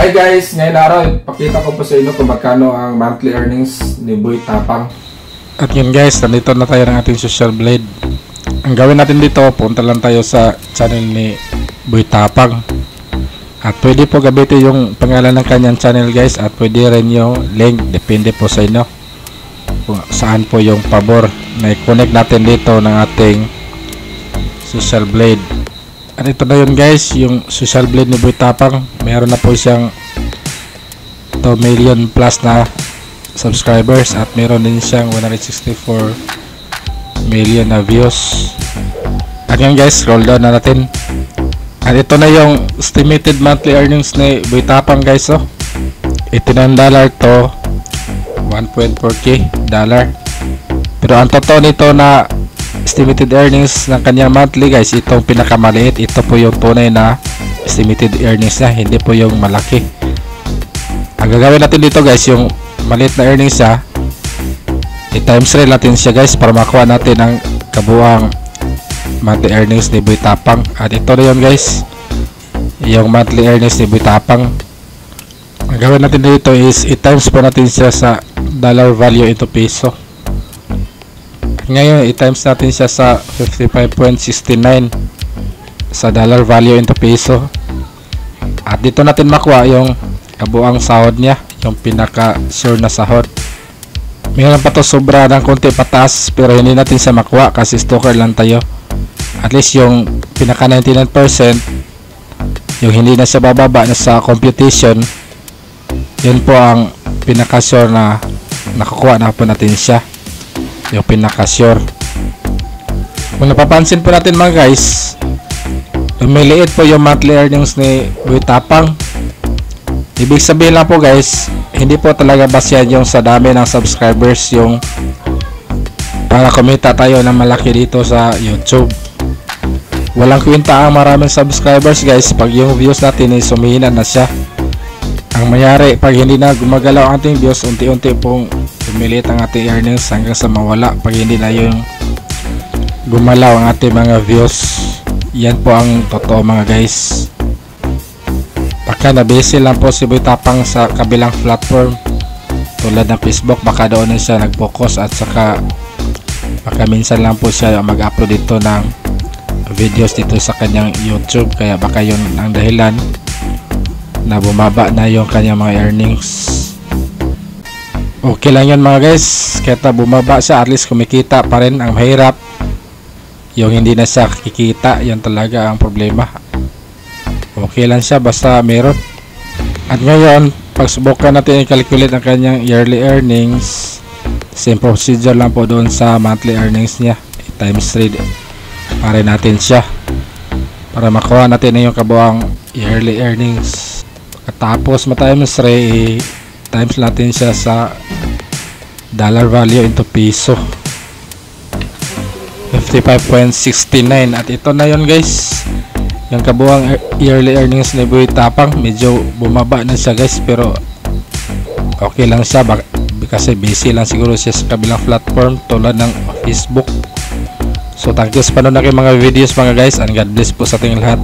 Hi guys! Ngayon araw, pakita ko po sa inyo kung magkano ang monthly earnings ni Boy Tapang. At yun guys, nandito na tayo ng ating social blade. Ang gawin natin dito, punta lang tayo sa channel ni Boy Tapang. At pwede po gamitin yung pangalan ng kanyang channel guys. At pwede rin yung link, depende po sa inyo kung saan po yung pabor na i-connect natin dito ng ating social blade. At ito na yun guys, yung social blade ni Boy Tapang. Meron na po siyang 2 million plus na subscribers at meron din siyang 164 million na views. At yun guys, scroll down na natin. At ito na yung estimated monthly earnings ni Boy Tapang guys. $89 to 1.4k dollar. Pero ang totoo nito na estimated earnings ng kanyang monthly guys, itong pinakamaliit, ito po yung tunay na estimated earnings niya, hindi po yung malaki. Ang gagawin natin dito guys, yung maliit na earnings niya, i-times 3 natin siya guys para makuha natin ang kabuuang monthly earnings ni Boy Tapang. At ito na yun guys, yung monthly earnings ni Boy Tapang. Ang gawin natin dito is i-times po natin siya sa dollar value into peso. Ngayon i-times natin siya sa 55.69 sa dollar value into peso. At dito natin makuha yung kabuang sahod niya, yung pinaka sure na sahod. Mayroon pa to sobra ng konti pataas pero hindi natin siya makuha kasi stalker lang tayo. At least yung pinaka 99%, yung hindi na siya bababa na sa computation, yun po ang pinaka sure na nakukuha na po natin siya, yung pinaka sure. Kung napapansin po natin mga guys, lumiliit po yung monthly earnings ni Boy Tapang. Ibig sabihin lang po guys, hindi po talaga basyan yung sa dami ng subscribers yung para kumita tayo ng malaki dito sa YouTube. Walang kwenta ang maraming subscribers guys pag yung views natin ay sumihina na siya. Ang mayari pag hindi na gumagalaw ang ating views, unti-unti pong lumiliit ang ating earnings hanggang sa mawala pag hindi na yung gumalaw ang ating mga views. Yan po ang totoo mga guys. Baka na-busy lang po si Boy Tapang sa kabilang platform tulad ng Facebook, baka doon na siya nag-focus at saka baka minsan lang po siya mag-upload dito ng videos dito sa kanyang YouTube, kaya baka yun ang dahilan na bumaba na yung kanyang mga earnings. Okay lang yun mga guys, kahit na bumaba siya at least kumikita pa rin. Ang mahirap yung hindi na siya kikita, yan talaga ang problema. Okay lang siya basta meron. At ngayon pagsubukan natin i-calculate ang kanyang yearly earnings, same procedure lang po doon sa monthly earnings niya, times 3 para natin siya para makuha natin na yung kabuang yearly earnings. Pagkatapos ma-times 3, times natin siya sa dollar value into peso, 55.69. at ito na yun guys, yung kabuang yearly earnings ni Boy Tapang. Medyo bumaba na siya guys pero okay lang siya kasi busy lang siguro siya sa kabilang platform tulad ng Facebook. So thank you sa panonood ng mga videos mga guys, and God bless po sa ating lahat.